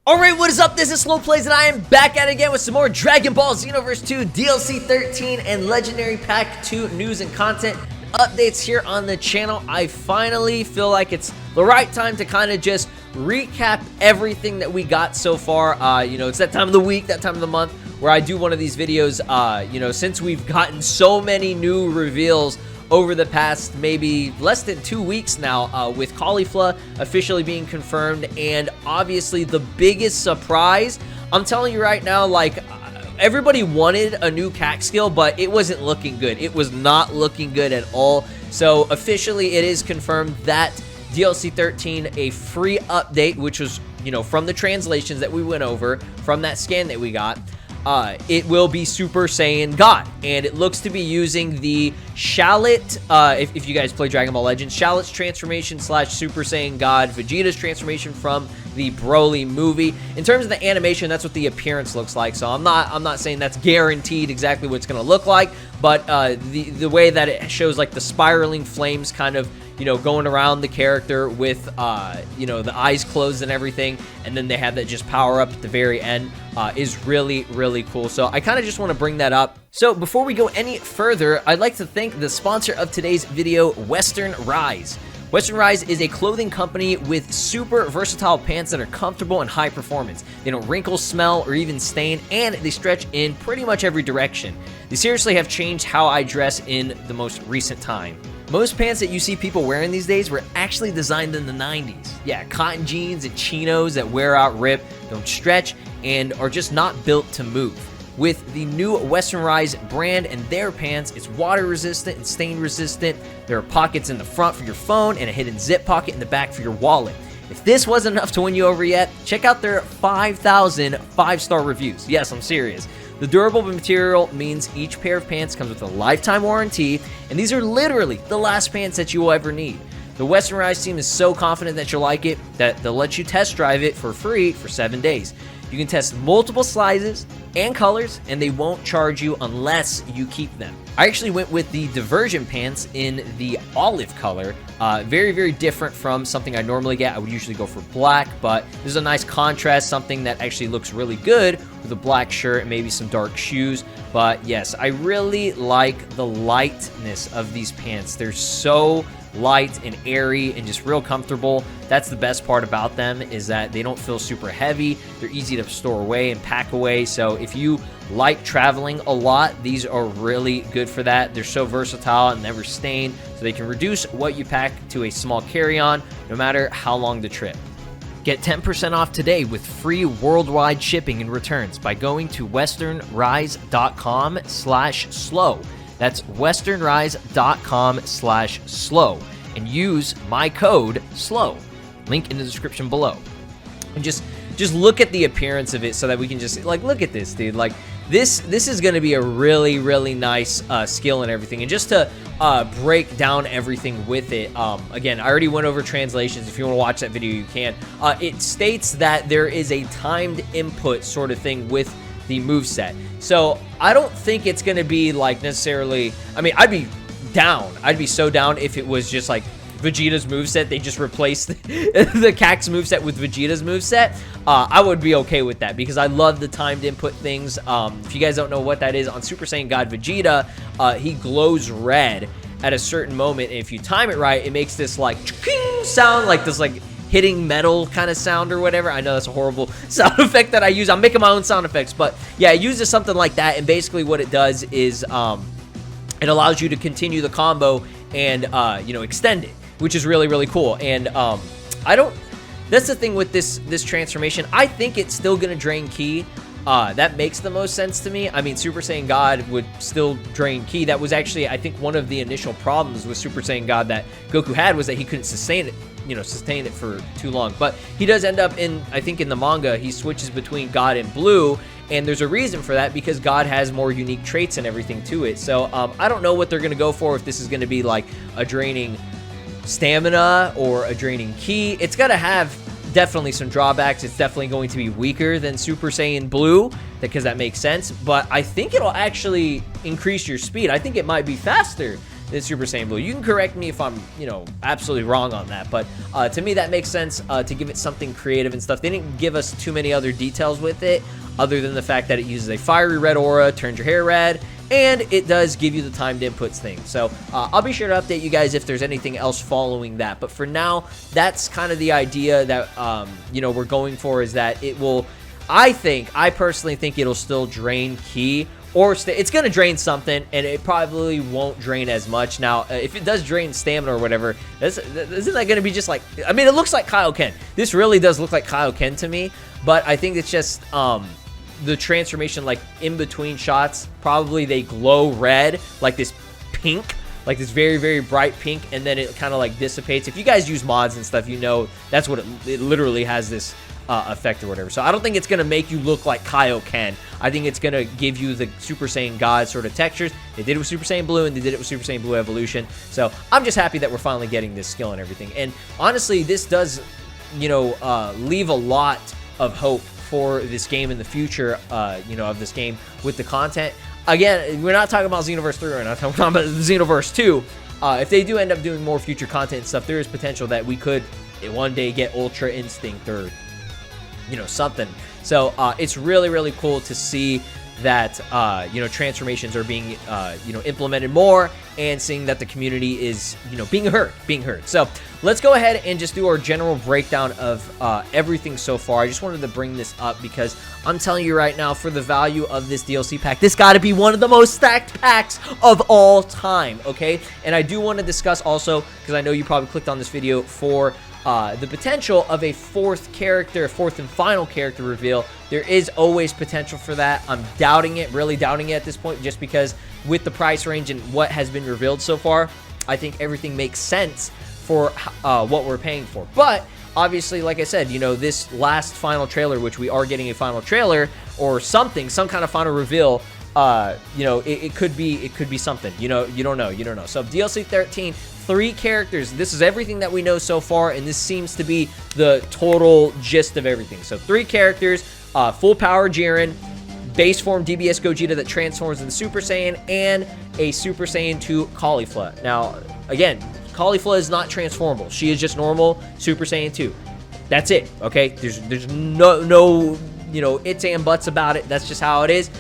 Alright, what is up? This is Slow Plays, and I am back at it again with some more Dragon Ball Xenoverse 2 DLC 13 and Legendary Pack 2 news and content updates here on the channel. I finally feel like it's the right time to kind of just recap everything that we got so far. You know, it's that time of the week, that time of the month, where I do one of these videos, you know, since we've gotten so many new reveals over the past maybe less than 2 weeks now, with Caulifla officially being confirmed, and obviously the biggest surprise, I'm telling you right now, like, everybody wanted a new CAC skill, but it wasn't looking good. It was not looking good at all. So officially it is confirmed that DLC 13, a free update, which was, you know, from the translations that we went over, from that scan that we got, it will be Super Saiyan God, and it looks to be using the Shallot, if you guys play Dragon Ball Legends, Shallot's transformation / Super Saiyan God, Vegeta's transformation from the Broly movie. In terms of the animation, that's what the appearance looks like, so I'm not saying that's guaranteed exactly what it's going to look like, but the way that it shows, like, the spiraling flames kind of, you know, going around the character with, you know, the eyes closed and everything, and then they have that just power up at the very end, is really, really cool. So I kind of just want to bring that up. So before we go any further, I'd like to thank the sponsor of today's video, Western Rise. Western Rise is a clothing company with super versatile pants that are comfortable and high performance. They don't wrinkle, smell, or even stain, and they stretch in pretty much every direction. They seriously have changed how I dress in the most recent time. Most pants that you see people wearing these days were actually designed in the 90s. Yeah, cotton jeans and chinos that wear out, rip, don't stretch, and are just not built to move. With the new Western Rise brand and their pants, it's water resistant and stain resistant. There are pockets in the front for your phone and a hidden zip pocket in the back for your wallet. If this wasn't enough to win you over yet, check out their 5,000 5-star reviews. Yes, I'm serious. The durable material means each pair of pants comes with a lifetime warranty, and these are literally the last pants that you will ever need. The Western Rise team is so confident that you'll like it that they'll let you test drive it for free for 7 days. You can test multiple sizes and colors, and they won't charge you unless you keep them. I actually went with the Diversion pants in the olive color. Very, very different from something I normally get. I would usually go for black, but this is a nice contrast, something that actually looks really good with a black shirt and maybe some dark shoes. But yes, I really like the lightness of these pants. They're so light and airy and just real comfortable. That's the best part about them, is that they don't feel super heavy. They're easy to store away and pack away. So if you like traveling a lot, these are really good for that. They're so versatile and never stain, so they can reduce what you pack to a small carry-on no matter how long the trip. Get 10% off today with free worldwide shipping and returns by going to westernrise.com/slow. That's westernrise.com/slow, and use my code SLOW. Link in the description below. And just look at the appearance of it so that we can just, like, look at this, dude. Like, this is going to be a really, really nice skill and everything. And just to break down everything with it, again, I already went over translations. If you want to watch that video, you can. It states that there is a timed input sort of thing with the moveset. So I don't think it's going to be, like, necessarily, I mean, I'd be down. I'd be so down if it was just like Vegeta's moveset. They just replaced the CAC's moveset with Vegeta's moveset. I would be okay with that because I love the timed input things. If you guys don't know what that is, on Super Saiyan God Vegeta, he glows red at a certain moment, and if you time it right, it makes this, like, sound, like this, like, hitting metal kind of sound or whatever. I know that's a horrible sound effect that I use. I'm making my own sound effects, but yeah, it uses something like that, and basically what it does is it allows you to continue the combo and, you know, extend it, which is really, really cool. And that's the thing with this transformation. I think it's still going to drain ki. That makes the most sense to me. I mean, Super Saiyan God would still drain ki. That was actually, I think, one of the initial problems with Super Saiyan God that Goku had, was that he couldn't sustain it, you know, sustain it for too long. But he does end up in, I think in the manga, he switches between God and Blue, and there's a reason for that, because God has more unique traits and everything to it. So I don't know what they're going to go for, if this is going to be like a draining stamina or a draining ki. It's got to have definitely some drawbacks. It's definitely going to be weaker than Super Saiyan Blue, because that makes sense. But I think it'll actually increase your speed. I think it might be faster than Super Saiyan Blue. You can correct me if I'm, you know, absolutely wrong on that, but to me that makes sense to give it something creative and stuff. They didn't give us too many other details with it, other than the fact that it uses a fiery red aura, turns your hair red, and it does give you the timed inputs thing. So I'll be sure to update you guys if there's anything else following that. But for now, that's kind of the idea that, you know, we're going for, is that it will, I personally think it'll still drain ki, or it's going to drain something, and it probably won't drain as much. Now, if it does drain stamina or whatever, isn't that going to be just like, I mean, it looks like Kaioken. This really does look like Kaioken to me, but I think it's just, the transformation, like in between shots, probably they glow red, like this pink, like this very, very bright pink, and then it kind of like dissipates. If you guys use mods and stuff, you know that's what it literally has this effect or whatever. So I don't think it's gonna make you look like Kaioken. I think it's gonna give you the Super Saiyan God sort of textures. They did it with Super Saiyan Blue, and they did it with Super Saiyan Blue Evolution. So I'm just happy that we're finally getting this skill and everything. And honestly, this does, you know, leave a lot of hope for this game in the future, you know, of this game with the content. Again, we're not talking about Xenoverse 3 right now, we're talking about Xenoverse 2. If they do end up doing more future content and stuff, there is potential that we could one day get Ultra Instinct or, you know, something. So it's really, really cool to see that, you know, transformations are being, you know, implemented more, and seeing that the community is, you know, being heard. So let's go ahead and just do our general breakdown of everything so far. I just wanted to bring this up because I'm telling you right now, for the value of this DLC pack, this got to be one of the most stacked packs of all time, okay? And I do want to discuss also, because I know you probably clicked on this video for the potential of a fourth and final character reveal. There is always potential for that. I'm doubting it, really doubting it at this point, just because with the price range and what has been revealed so far, I think everything makes sense for what we're paying for. But obviously, like I said, you know, this last final trailer, which we are getting a final trailer or something, some kind of final reveal, you know, it could be something. You know, you don't know. So DLC 13, 3 characters. This is everything that we know so far, and this seems to be the total gist of everything. So 3 characters, full power Jiren, base form DBS Gogeta that transforms into Super Saiyan, and a Super Saiyan 2 Caulifla. Now, again, Caulifla is not transformable. She is just normal Super Saiyan 2. That's it, okay? There's no you know, ifs and buts about it. That's just how it is.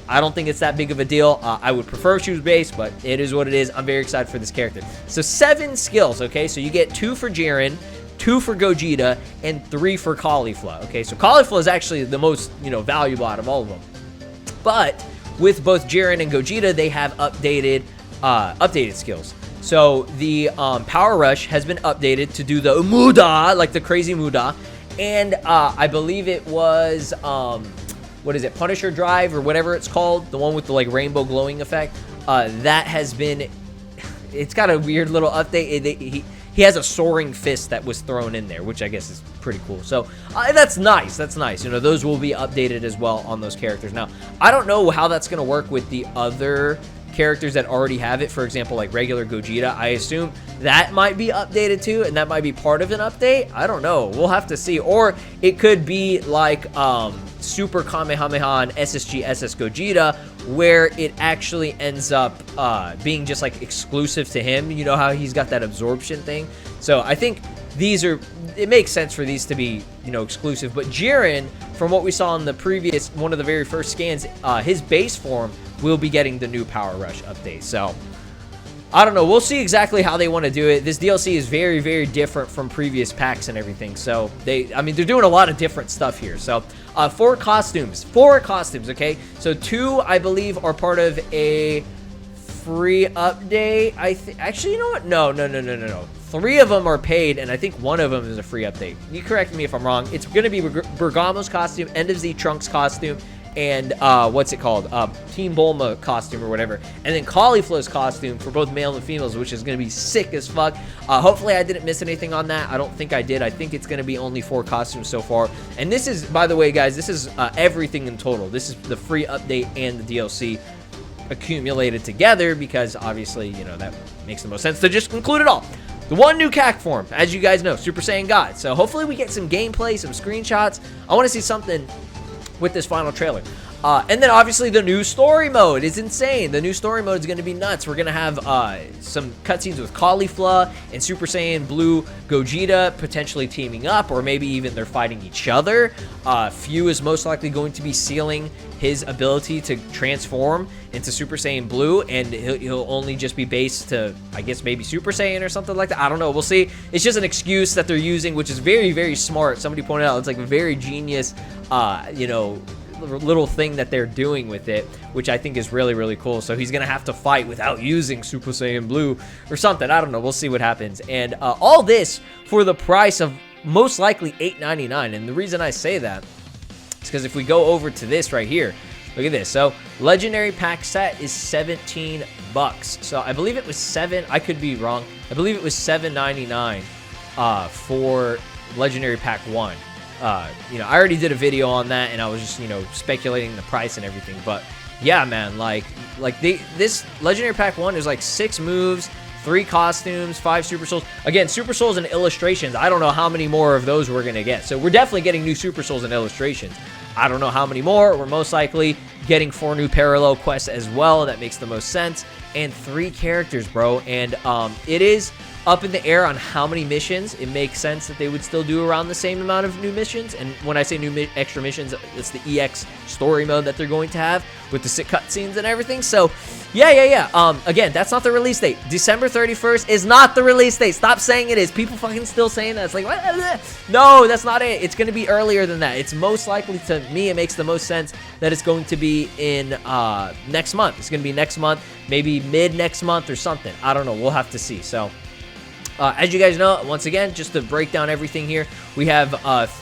I don't think it's that big of a deal. I would prefer if she was base, but it is what it is. I'm very excited for this character. So 7 skills, okay? So you get 2 for Jiren, 2 for Gogeta, and 3 for Caulifla, okay? So Caulifla is actually the most, you know, valuable out of all of them. But with both Jiren and Gogeta, they have updated skills. So the Power Rush has been updated to do the Muda, like the crazy Muda. And I believe it was... what is it, Punisher Drive or whatever it's called, the one with the like rainbow glowing effect, that has been, it's got a weird little update. He has a soaring fist that was thrown in there, which I guess is pretty cool. So that's nice. You know, those will be updated as well on those characters. Now, I don't know how that's going to work with the other characters that already have it. For example, like regular Gogeta, I assume that might be updated too, and that might be part of an update. I don't know. We'll have to see. Or it could be like Super Kamehameha and SSG SS Gogeta, where it actually ends up being just like exclusive to him. You know how he's got that absorption thing. So I think these are, it makes sense for these to be, you know, exclusive. But Jiren, from what we saw in the previous, one of the very first scans, his base form will be getting the new Power Rush update. So I don't know. We'll see exactly how they want to do it. This DLC is very, very different from previous packs and everything. So they're doing a lot of different stuff here. So 4 costumes, okay? So 2, I believe, are part of a free update. Actually, you know what? No. 3 of them are paid, and I think 1 of them is a free update. You correct me if I'm wrong. It's going to be Bergamo's costume, End of Z Trunks costume, and what's it called? Team Bulma costume or whatever. And then Caulifla's costume for both male and females, which is going to be sick as fuck. Hopefully I didn't miss anything on that. I don't think I did. I think it's going to be only 4 costumes so far. And this is, by the way, guys, this is everything in total. This is the free update and the DLC accumulated together, because obviously, you know, that makes the most sense to just include it all. The 1 new CAC form, as you guys know, Super Saiyan God. So hopefully we get some gameplay, some screenshots. I want to see something with this final trailer. And then obviously the new story mode is insane. The new story mode is going to be nuts. We're going to have some cutscenes with Caulifla and Super Saiyan Blue Gogeta potentially teaming up, or maybe even they're fighting each other. Fu is most likely going to be sealing his ability to transform into Super Saiyan Blue, and he'll only just be based to, I guess, maybe Super Saiyan or something like that. I don't know. We'll see. It's just an excuse that they're using, which is very, very smart. Somebody pointed out it's like a very genius, you know, little thing that they're doing with it, which I think is really, really cool. So he's gonna have to fight without using Super Saiyan Blue or something. I don't know. We'll see what happens. And all this for the price of most likely $8.99. And the reason I say that is because if we go over to this right here, look at this. So legendary pack set is 17 bucks. So I believe it was I could be wrong. I believe it was $7.99 for legendary pack 1. You know, I already did a video on that, and I was just, you know, speculating the price and everything. But yeah, man, like this legendary pack 1 is like 6 moves, 3 costumes, 5 super souls. Again, super souls and illustrations. I don't know how many more of those we're gonna get. So we're definitely getting new super souls and illustrations. I don't know how many more. We're most likely getting 4 new parallel quests as well. That makes the most sense. And 3 characters, bro. And it is up in the air on how many missions. It makes sense that they would still do around the same amount of new missions. And when I say new extra missions, it's the EX story mode that they're going to have with the sick cutscenes and everything. So yeah. Again, that's not the release date. December 31st is not the release date. Stop saying it is. People fucking still saying that. It's like, what? No, that's not it. It's going to be earlier than that. It's most likely, to me, it makes the most sense that it's going to be in next month. It's going to be next month, maybe mid next month or something. I don't know. We'll have to see. So as you guys know, once again, just to break down everything here, we have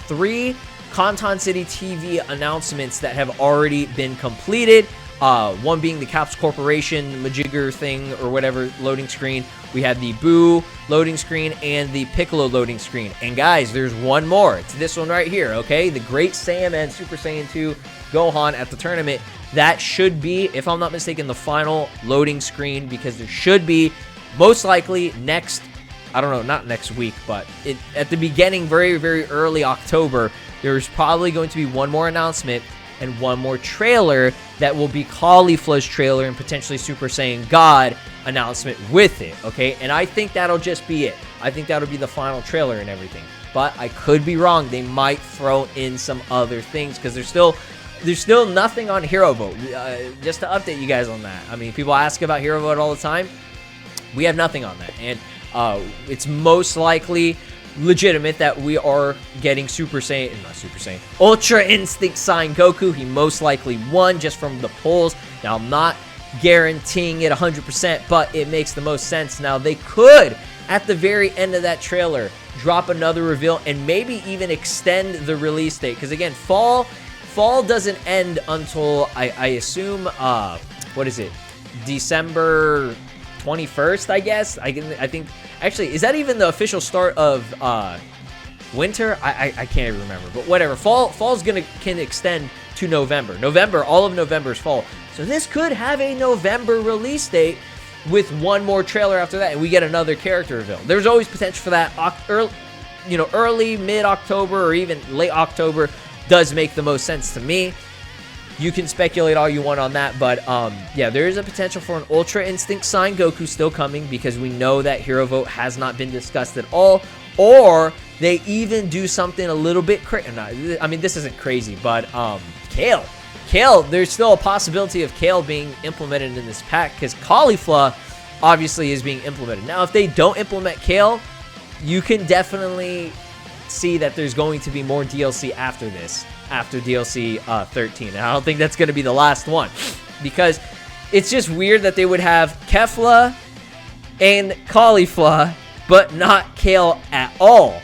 3 Conton City TV announcements that have already been completed. One being the Caps Corporation Majigger thing or whatever loading screen. We have the Boo loading screen and the Piccolo loading screen. And guys, there's one more. It's this one right here, okay? The Great Saiyaman Super Saiyan 2 Gohan at the tournament. That should be, if I'm not mistaken, the final loading screen, because there should be most likely next, I don't know, not next week, but at the beginning, very, very early October, there's probably going to be one more announcement and one more trailer that will be Caulifla's trailer and potentially Super Saiyan God announcement with it, okay? And I think that'll just be it. I think that'll be the final trailer and everything. But I could be wrong. They might throw in some other things, because there's still nothing on Hero Vote. Just to update you guys on that. I mean, people ask about Hero Vote all the time. We have nothing on that. And it's most likely legitimate that we are getting Ultra Instinct Sign Goku. He most likely won just from the polls. Now, I'm not guaranteeing it 100%, but it makes the most sense. Now, they could, at the very end of that trailer, drop another reveal and maybe even extend the release date. Because again, fall doesn't end until I assume what is it, December 21st, I guess. I think, actually, is that even the official start of winter? I can't even remember, but whatever. Fall's can extend to November. All of November is fall, so this could have a November release date with one more trailer after that, and we get another character reveal. There's always potential for that. Early mid-October or even late October does make the most sense to me. You can speculate all you want on that, but yeah, there is a potential for an Ultra Instinct Sign Goku still coming, because we know that Hero Vote has not been discussed at all. Or they even do something a little bit crazy. I mean, this isn't crazy, but Kale, there's still a possibility of Kale being implemented in this pack, because Caulifla obviously is being implemented. Now, if they don't implement Kale, you can definitely see that there's going to be more DLC after this, after DLC 13. And I don't think that's going to be the last one, because it's just weird that they would have Kefla and Caulifla, but not Kale at all.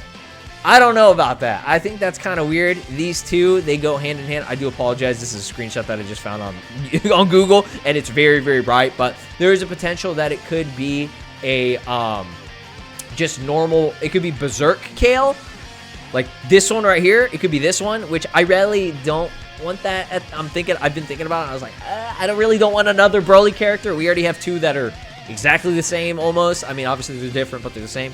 I don't know about that. I think that's kind of weird. These two, they go hand in hand. I do apologize. This is a screenshot that I just found on Google, and it's very, very bright. But there is a potential that it could be a just normal. It could be Berserk Kale, like this one right here. It could be this one, which I really don't want that. I've been thinking about it. And I was like, I don't want another Broly character. We already have two that are exactly the same almost. I mean, obviously they're different, but they're the same.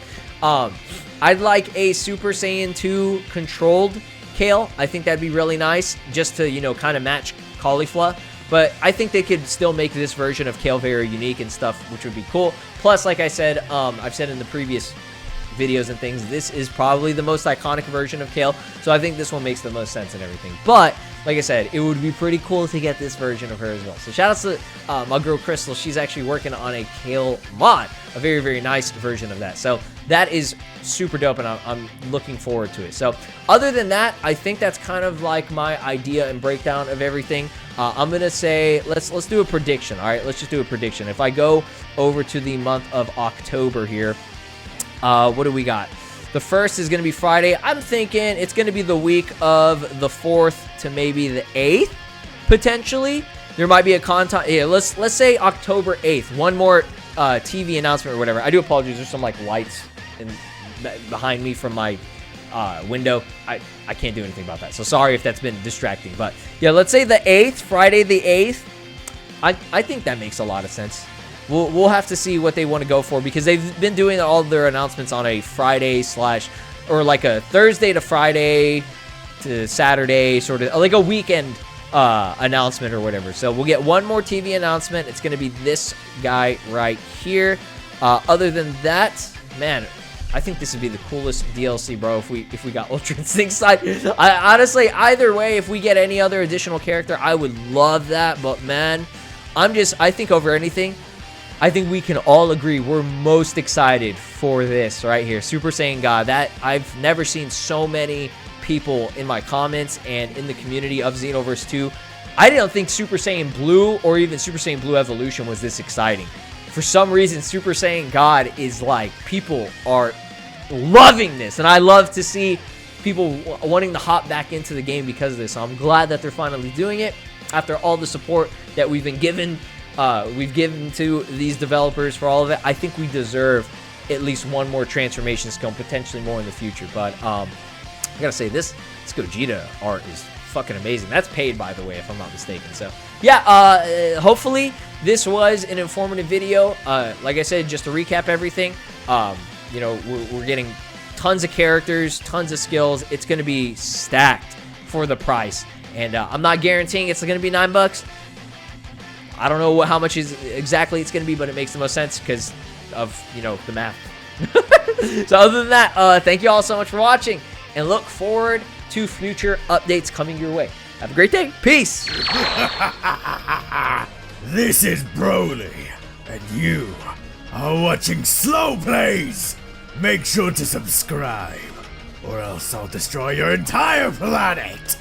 I'd like a Super Saiyan 2 controlled Kale. I think that'd be really nice, just to, kind of match cauliflower. But I think they could still make this version of Kale very unique and stuff, which would be cool. Plus, like I said, I've said in the previous videos and things, this is probably the most iconic version of Kale, so I think this one makes the most sense and everything. But like I said, it would be pretty cool to get this version of her as well. So shout out to my girl Crystal. She's actually working on a Kale mod, a very, very nice version of that. So that is super dope, and I'm looking forward to it. So other than that, I think that's kind of like my idea and breakdown of everything. I'm gonna say let's do a prediction. All right, let's just do a prediction. If I go over to the month of October here, what do we got? The 1st is going to be Friday. I'm thinking it's going to be the week of the 4th to maybe the 8th, potentially. There might be a content. Yeah, let's say October 8th. One more TV announcement or whatever. I do apologize. There's some like lights behind me from my window. I can't do anything about that. So sorry if that's been distracting. But yeah, let's say the 8th, Friday the 8th. I think that makes a lot of sense. We'll have to see what they want to go for, because they've been doing all their announcements on a Friday / or like a Thursday to Friday to Saturday, sort of like a weekend announcement or whatever. So we'll get one more TV announcement. It's going to be this guy right here. Other than that, man, I think this would be the coolest DLC, bro, if we got Ultra Instinct side. Honestly, either way, if we get any other additional character, I would love that. But man, I think over anything, I think we can all agree we're most excited for this right here, Super Saiyan God. That I've never seen so many people in my comments and in the community of Xenoverse 2. I didn't think Super Saiyan Blue or even Super Saiyan Blue Evolution was this exciting. For some reason, Super Saiyan God is like, people are loving this, and I love to see people wanting to hop back into the game because of this. So I'm glad that they're finally doing it after all the support that we've been given. We've given to these developers for all of it. I think we deserve at least one more transformation skill, potentially more in the future. But I gotta say, this Gogeta art is fucking amazing. That's paid, by the way, if I'm not mistaken. So yeah, hopefully this was an informative video. Like I said, just to recap everything, you know, we're getting tons of characters, tons of skills. It's gonna be stacked for the price, and I'm not guaranteeing it's gonna be $9. I don't know how much exactly it's going to be, but it makes the most sense because of, you know, the math. So other than that, thank you all so much for watching, and look forward to future updates coming your way. Have a great day. Peace. This is Broly, and you are watching Slow Plays. Make sure to subscribe, or else I'll destroy your entire planet.